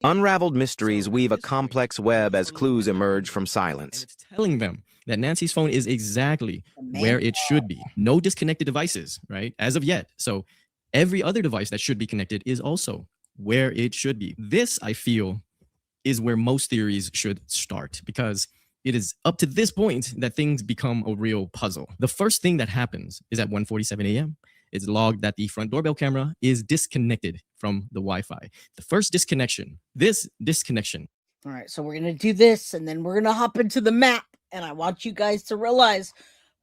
Unraveled mysteries weave a complex web as clues emerge from silence. It's telling them that Nancy's phone is exactly where it should be. No disconnected devices, right? As of yet. So every other device that should be connected is also where it should be. This, I feel, is where most theories should start, because it is up to this point that things become a real puzzle. The first thing that happens is at 1:47 a.m. It's logged that the front doorbell camera is disconnected from the Wi-Fi. The first disconnection, this disconnection. All right, so we're going to do this, and then we're going to hop into the map, and I want you guys to realize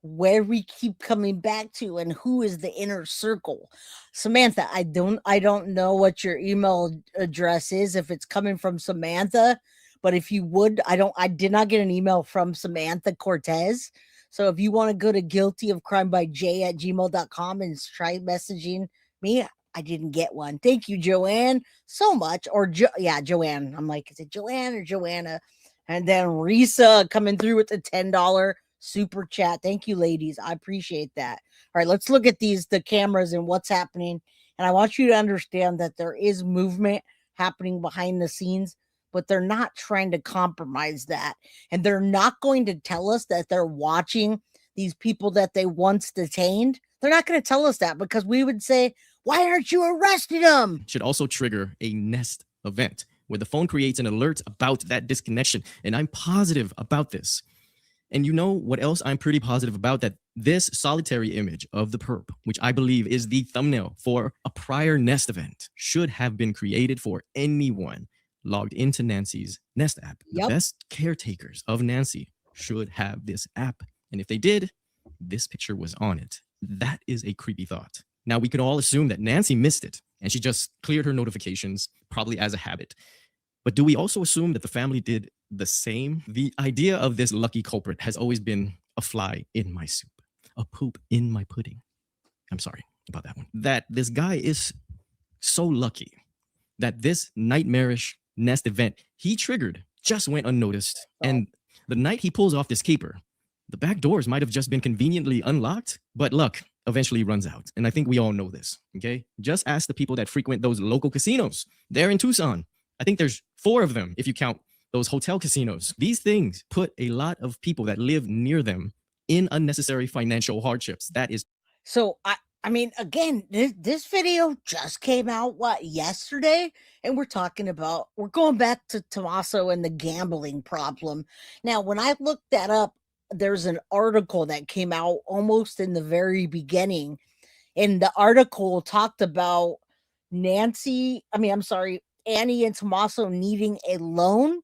where we keep coming back to and who is the inner circle. Samantha, I don't know what your email address is, if it's coming from Samantha, but if you would, I did not get an email from Samantha Cortez. So if you want to go to guiltyofcrimebyj@gmail.com and try messaging me, I didn't get one. Thank you, Joanne, so much. Or Joanne. I'm like, is it Joanne or Joanna? And then Risa coming through with the $10 super chat. Thank you, ladies. I appreciate that. All right, let's look at the cameras and what's happening. And I want you to understand that there is movement happening behind the scenes, but they're not trying to compromise that. And they're not going to tell us that they're watching these people that they once detained. They're not going to tell us that, because we would say, why aren't you arresting them? Should also trigger a Nest event where the phone creates an alert about that disconnection. And I'm positive about this. And you know what else I'm pretty positive about? That this solitary image of the perp, which I believe is the thumbnail for a prior Nest event, should have been created for anyone logged into Nancy's Nest app. Yep. The best caretakers of Nancy should have this app. And if they did, this picture was on it. That is a creepy thought. Now, we could all assume that Nancy missed it and she just cleared her notifications, probably as a habit. But do we also assume that the family did the same? The idea of this lucky culprit has always been a fly in my soup, a poop in my pudding. I'm sorry about that one. That this guy is so lucky that this nightmarish Nest event he triggered just went unnoticed. And the night he pulls off this caper, the back doors might have just been conveniently unlocked, but luck eventually runs out. And I think we all know this, okay? Just ask the people that frequent those local casinos. They're in Tucson. I think there's 4 of them if you count those hotel casinos. These things put a lot of people that live near them in unnecessary financial hardships. That is. So I mean, again, this video just came out, yesterday? And we're going back to Tommaso and the gambling problem. Now, when I looked that up, there's an article that came out almost in the very beginning. And the article talked about Annie and Tommaso needing a loan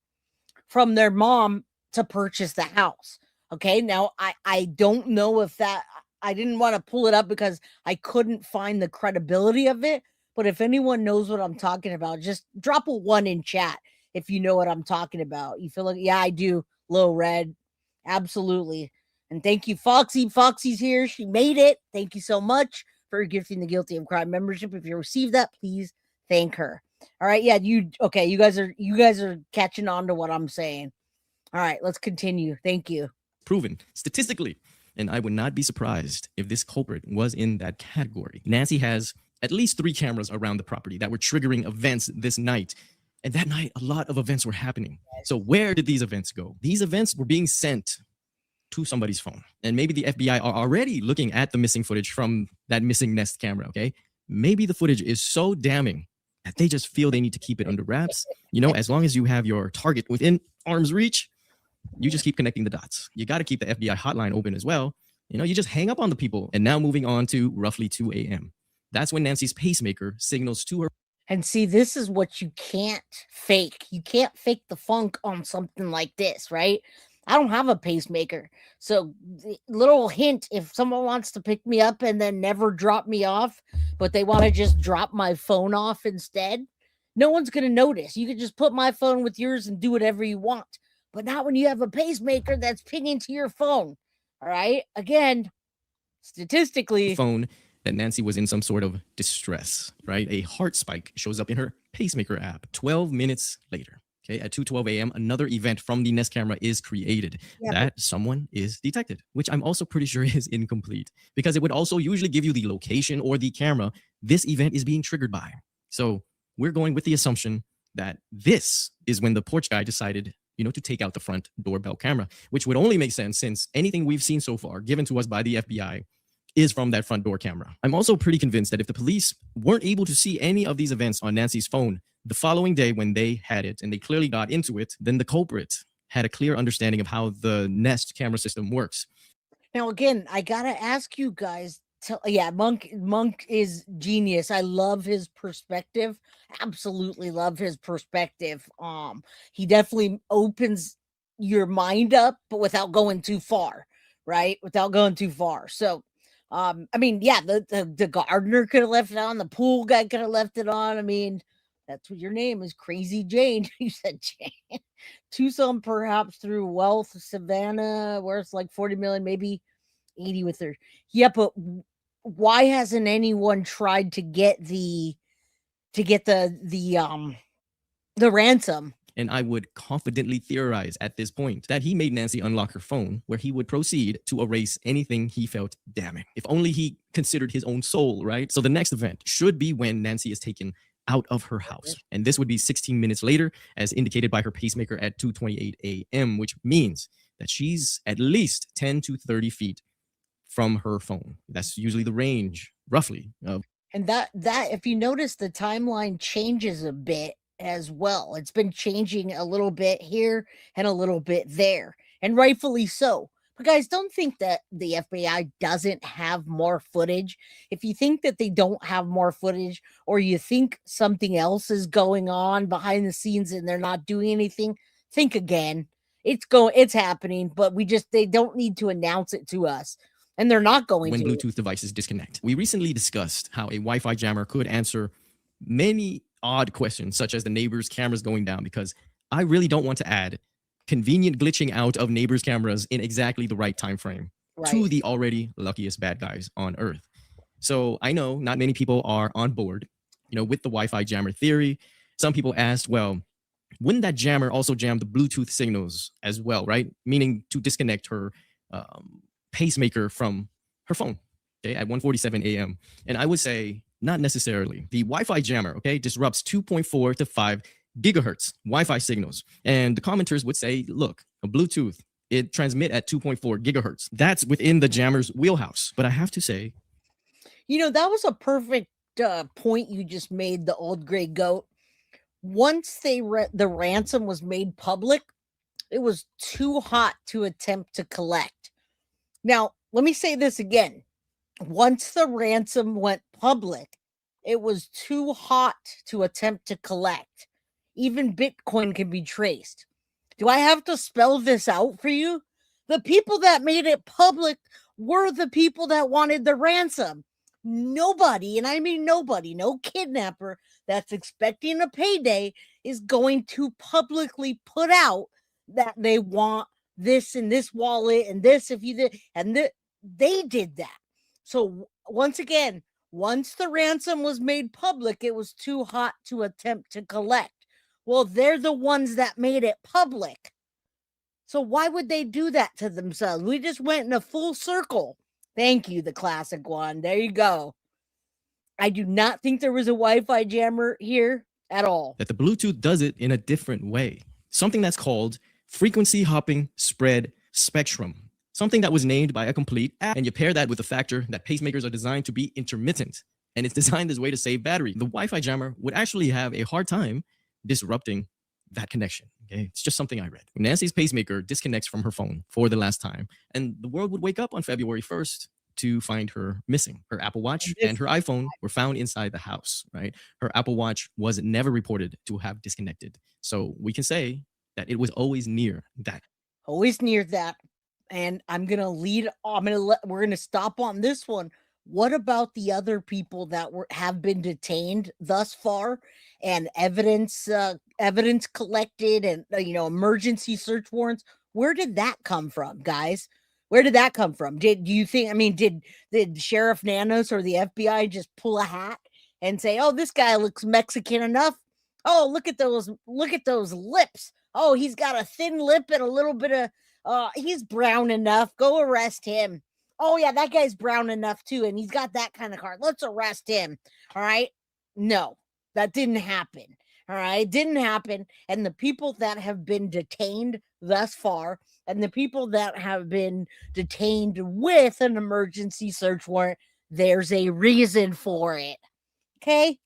from their mom to purchase the house. Okay, now I don't know if that, I didn't want to pull it up because I couldn't find the credibility of it. But if anyone knows what I'm talking about, just drop a 1 in chat if you know what I'm talking about. You feel like, yeah, I do. Low red. Absolutely. And thank you, Foxy. Foxy's here. She made it. Thank you so much for gifting the Guilty of Crime membership. If you received that, please thank her. All right. Yeah, you guys are catching on to what I'm saying. All right, let's continue. Thank you. Proven statistically. And I would not be surprised if this culprit was in that category. Nancy has at least 3 cameras around the property that were triggering events this night. And that night, a lot of events were happening. So where did these events go? These events were being sent to somebody's phone. And maybe the FBI are already looking at the missing footage from that missing Nest camera, okay? Maybe the footage is so damning that they just feel they need to keep it under wraps. You know, as long as you have your target within arm's reach, you just keep connecting the dots. You got to keep the FBI hotline open as well. You know, you just hang up on the people. And now moving on to roughly 2 a.m. That's when Nancy's pacemaker signals to her. And see, this is what you can't fake. You can't fake the funk on something like this, right? I don't have a pacemaker. So little hint, if someone wants to pick me up and then never drop me off, but they want to just drop my phone off instead, no one's going to notice. You can just put my phone with yours and do whatever you want. But not when you have a pacemaker that's pinging to your phone. All right. Again, statistically, phone that Nancy was in some sort of distress, right? A heart spike shows up in her pacemaker app 12 minutes later. Okay. At 2:12 a.m., another event from the Nest camera is created that someone is detected, which I'm also pretty sure is incomplete because it would also usually give you the location or the camera this event is being triggered by. So we're going with the assumption that this is when the porch guy decided, to take out the front doorbell camera, which would only make sense since anything we've seen so far given to us by the FBI is from that front door camera. I'm also pretty convinced that if the police weren't able to see any of these events on Nancy's phone the following day when they had it and they clearly got into it, then the culprit had a clear understanding of how the Nest camera system works. Now, again, I gotta ask you guys. Monk is genius. I love his perspective. Absolutely love his perspective. He definitely opens your mind up, but without going too far, right? Without going too far. So, the gardener could have left it on. The pool guy could have left it on. I mean, that's what your name is, Crazy Jane. You said Jane. Tucson, perhaps through wealth, Savannah, where it's like 40 million, maybe 80 with her. Yeah, but why hasn't anyone tried to get the ransom? And I would confidently theorize at this point that he made Nancy unlock her phone, where he would proceed to erase anything he felt damning. If only he considered his own soul, right? So the next event should be when Nancy is taken out of her house. And this would be 16 minutes later, as indicated by her pacemaker at 2:28 a.m., which means that she's at least 10 to 30 feet from her phone. That's usually the range, roughly. And that if you notice, the timeline changes a bit as well. It's been changing a little bit here and a little bit there, and rightfully so. But guys, don't think that the FBI doesn't have more footage. If you think that they don't have more footage, or you think something else is going on behind the scenes and they're not doing anything, think again. It's happening, but they don't need to announce it to us. And they're not going when to. Bluetooth devices disconnect. We recently discussed how a Wi-Fi jammer could answer many odd questions, such as the neighbor's cameras going down, because I really don't want to add convenient glitching out of neighbors' cameras in exactly the right time frame to the already luckiest bad guys on Earth. So I know not many people are on board, with the Wi-Fi jammer theory. Some people asked, well, wouldn't that jammer also jam the Bluetooth signals as well, right? Meaning to disconnect her pacemaker from her phone, okay, at 1:47 a.m. And I would say not necessarily. The Wi-Fi jammer, okay, disrupts 2.4 to 5 gigahertz Wi-Fi signals. And the commenters would say, look, a Bluetooth, it transmit at 2.4 gigahertz. That's within the jammer's wheelhouse. But I have to say, that was a perfect point you just made, the old gray goat. Once the ransom was made public, it was too hot to attempt to collect. Now, let me say this again. Once the ransom went public, it was too hot to attempt to collect. Even Bitcoin can be traced. Do I have to spell this out for you? The people that made it public were the people that wanted the ransom. Nobody, and I mean nobody, no kidnapper that's expecting a payday is going to publicly put out that they want this in this wallet and this if you did, and they did that. So once again, once the ransom was made public, it was too hot to attempt to collect. Well, they're the ones that made it public. So why would they do that to themselves? We just went in a full circle. Thank you, the classic one. There you go. I do not think there was a Wi-Fi jammer here at all. That the Bluetooth does it in a different way. Something that's called frequency hopping spread spectrum. Something that was named by a complete app. And you pair that with the factor that pacemakers are designed to be intermittent. And it's designed this way to save battery. The Wi-Fi jammer would actually have a hard time disrupting that connection. Okay, it's just something I read. Nancy's pacemaker disconnects from her phone for the last time, and the world would wake up on February 1st to find her missing. Her Apple Watch and her iPhone were found inside the house, right? Her Apple Watch was never reported to have disconnected. So we can say that it was always near that. Always near that. And we're going to stop on this one. What about the other people that have been detained thus far, and evidence collected, and emergency search warrants? Where did that come from, guys? Where did that come from? Did Sheriff Nanos or the FBI just pull a hat and say, "Oh, this guy looks Mexican enough. Oh, look at those lips. Oh, he's got a thin lip and a little bit of he's brown enough. Go arrest him. Oh, yeah, that guy's brown enough too, and he's got that kind of car. Let's arrest him." All right. No, that didn't happen. All right, it didn't happen. And the people that have been detained thus far, and the people that have been detained with an emergency search warrant, there's a reason for it. Okay.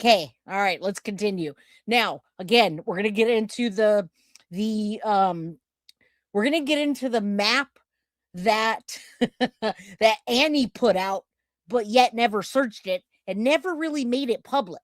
Okay. All right, let's continue. Now, again, we're gonna get into the we're gonna get into the map that that Annie put out, but yet never searched it and never really made it public.